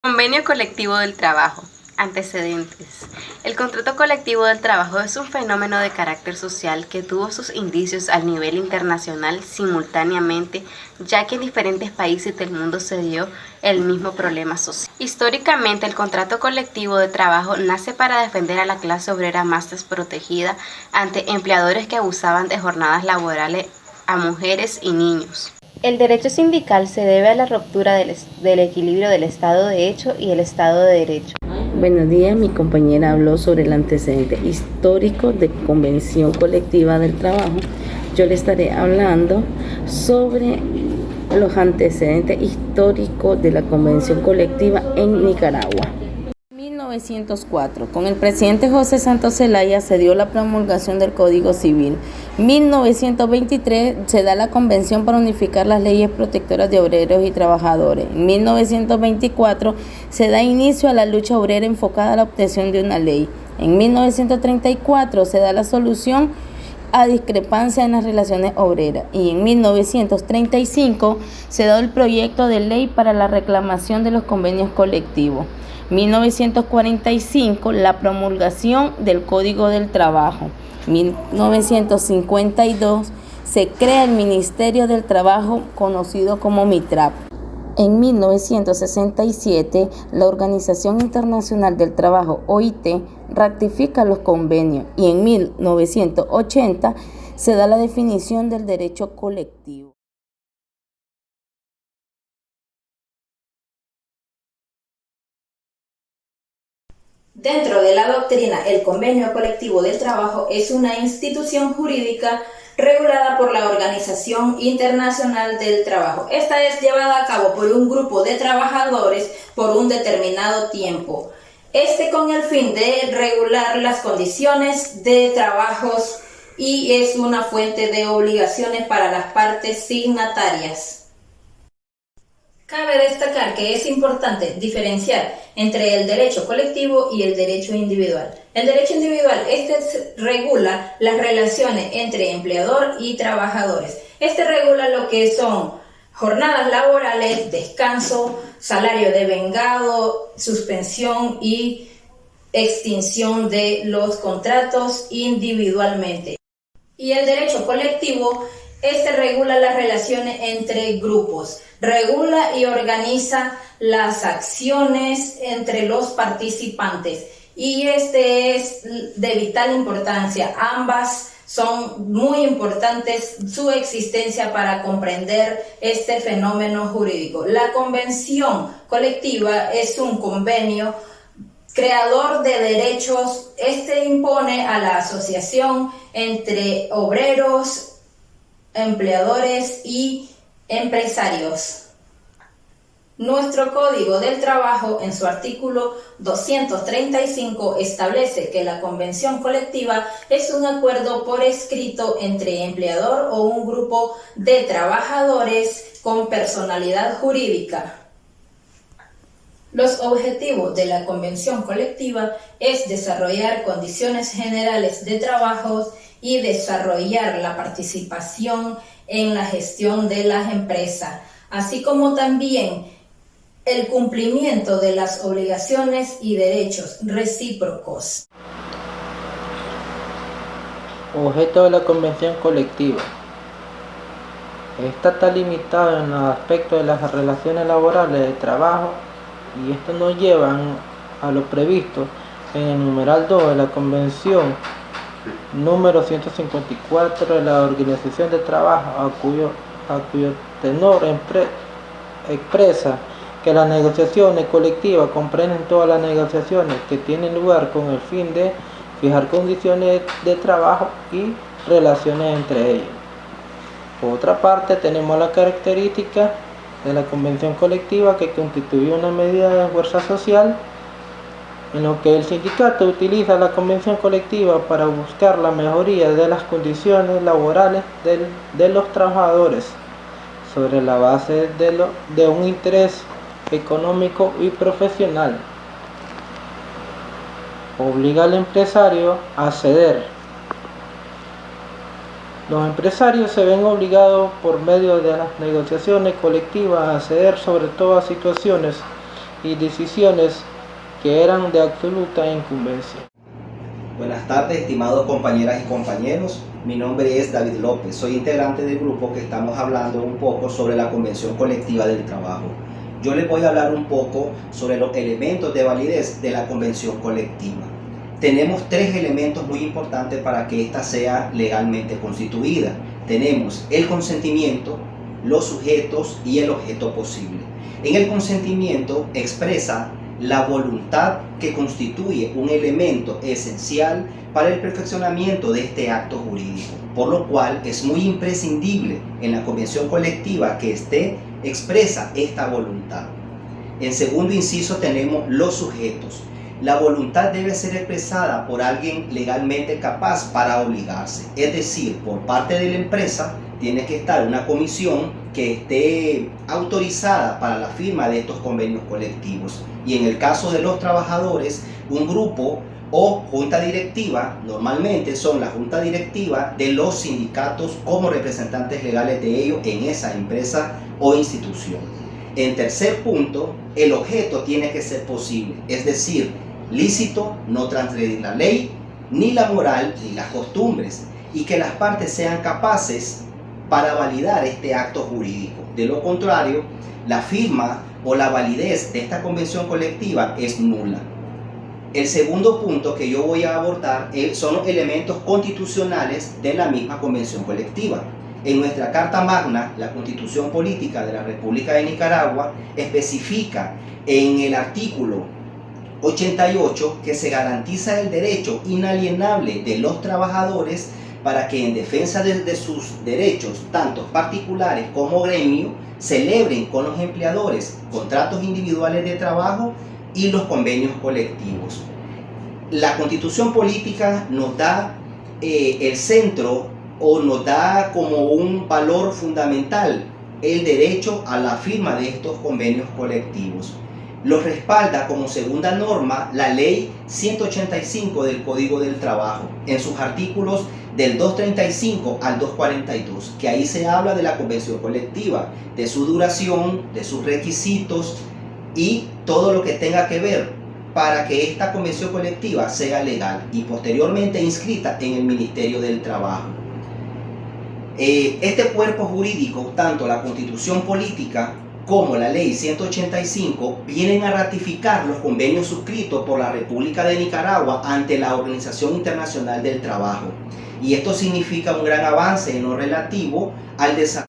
Convenio colectivo del trabajo. Antecedentes. El contrato colectivo del trabajo es un fenómeno de carácter social que tuvo sus indicios al nivel internacional simultáneamente, ya que en diferentes países del mundo se dio el mismo problema social. Históricamente, el contrato colectivo de trabajo nace para defender a la clase obrera más desprotegida ante empleadores que abusaban de jornadas laborales a mujeres y niños. El derecho sindical se debe a la ruptura del equilibrio del Estado de Hecho y el Estado de Derecho. Buenos días, mi compañera habló sobre el antecedente histórico de Convención Colectiva del Trabajo. Yo le estaré hablando sobre los antecedentes históricos de la Convención Colectiva en Nicaragua. 1904, con el presidente José Santos Zelaya se dio la promulgación del Código Civil. 1923 se da la Convención para unificar las leyes protectoras de obreros y trabajadores. En 1924 se da inicio a la lucha obrera enfocada a la obtención de una ley. En 1934 se da la solución a discrepancia en las relaciones obreras y en 1935 se da el proyecto de ley para la reclamación de los convenios colectivos. 1945, la promulgación del Código del Trabajo. 1952, se crea el Ministerio del Trabajo, conocido como MITRAP. En 1967, la Organización Internacional del Trabajo, OIT, ratifica los convenios y en 1980 se da la definición del derecho colectivo. Dentro de la doctrina, el Convenio Colectivo del Trabajo es una institución jurídica regulada por la Organización Internacional del Trabajo. Esta es llevada a cabo por un grupo de trabajadores por un determinado tiempo. Con el fin de regular las condiciones de trabajos y es una fuente de obligaciones para las partes signatarias. Cabe destacar que es importante diferenciar entre el derecho colectivo y el derecho individual. El derecho individual, regula las relaciones entre empleador y trabajadores. Regula lo que son jornadas laborales, descanso, salario devengado, suspensión y extinción de los contratos individualmente. Y el derecho colectivo, regula las relaciones entre grupos, regula y organiza las acciones entre los participantes y es de vital importancia. Ambas son muy importantes su existencia para comprender este fenómeno jurídico. La convención colectiva es un convenio creador de derechos. Impone a la asociación entre obreros, empleadores y empresarios. Nuestro Código del Trabajo, en su artículo 235, establece que la convención colectiva es un acuerdo por escrito entre empleador o un grupo de trabajadores con personalidad jurídica. Los objetivos de la convención colectiva es desarrollar condiciones generales de trabajo y desarrollar la participación en la gestión de las empresas, así como también el cumplimiento de las obligaciones y derechos recíprocos. Objeto de la convención colectiva. Esta está limitada en los aspectos de las relaciones laborales de trabajo y esto nos lleva a lo previsto en el numeral 2 de la convención número 154 de la Organización de Trabajo, a cuyo tenor expresa que las negociaciones colectivas comprenden todas las negociaciones que tienen lugar con el fin de fijar condiciones de trabajo y relaciones entre ellas. Por otra parte, tenemos la característica de la convención colectiva que constituye una medida de fuerza social en lo que el sindicato utiliza la convención colectiva para buscar la mejoría de las condiciones laborales de los trabajadores sobre la base de un interés económico y profesional. Obliga al empresario a ceder. Los empresarios se ven obligados por medio de las negociaciones colectivas a ceder sobre todas situaciones y decisiones que eran de absoluta incumbencia. Buenas tardes, estimados compañeras y compañeros. Mi nombre es David López. Soy integrante del grupo que estamos hablando un poco sobre la Convención Colectiva del Trabajo. Yo les voy a hablar un poco sobre los elementos de validez de la Convención Colectiva. Tenemos tres elementos muy importantes para que ésta sea legalmente constituida. Tenemos el consentimiento, los sujetos y el objeto posible. En el consentimiento expresa la voluntad que constituye un elemento esencial para el perfeccionamiento de este acto jurídico, por lo cual es muy imprescindible en la convención colectiva que esté expresa esta voluntad. En segundo inciso tenemos los sujetos. La voluntad debe ser expresada por alguien legalmente capaz para obligarse, es decir, por parte de la empresa tiene que estar una comisión que esté autorizada para la firma de estos convenios colectivos. Y en el caso de los trabajadores, un grupo o junta directiva, normalmente son la junta directiva de los sindicatos como representantes legales de ellos en esa empresa o institución. En tercer punto, el objeto tiene que ser posible, es decir, lícito, no transgredir la ley, ni la moral, ni las costumbres, y que las partes sean capaces para validar este acto jurídico. De lo contrario, la firma o la validez de esta convención colectiva es nula. El segundo punto que yo voy a abordar son los elementos constitucionales de la misma convención colectiva. En nuestra Carta Magna, la Constitución Política de la República de Nicaragua especifica en el artículo 88 que se garantiza el derecho inalienable de los trabajadores para que en defensa de sus derechos, tanto particulares como gremio, celebren con los empleadores contratos individuales de trabajo y los convenios colectivos. La Constitución Política nos da el centro o nos da como un valor fundamental el derecho a la firma de estos convenios colectivos. Los respalda como segunda norma la Ley 185 del Código del Trabajo en sus artículos del 235 al 242, que ahí se habla de la convención colectiva, de su duración, de sus requisitos y todo lo que tenga que ver para que esta convención colectiva sea legal y posteriormente inscrita en el Ministerio del Trabajo. Este cuerpo jurídico, tanto la Constitución Política como la Ley 185, vienen a ratificar los convenios suscritos por la República de Nicaragua ante la Organización Internacional del Trabajo. Y esto significa un gran avance en lo relativo al desarrollo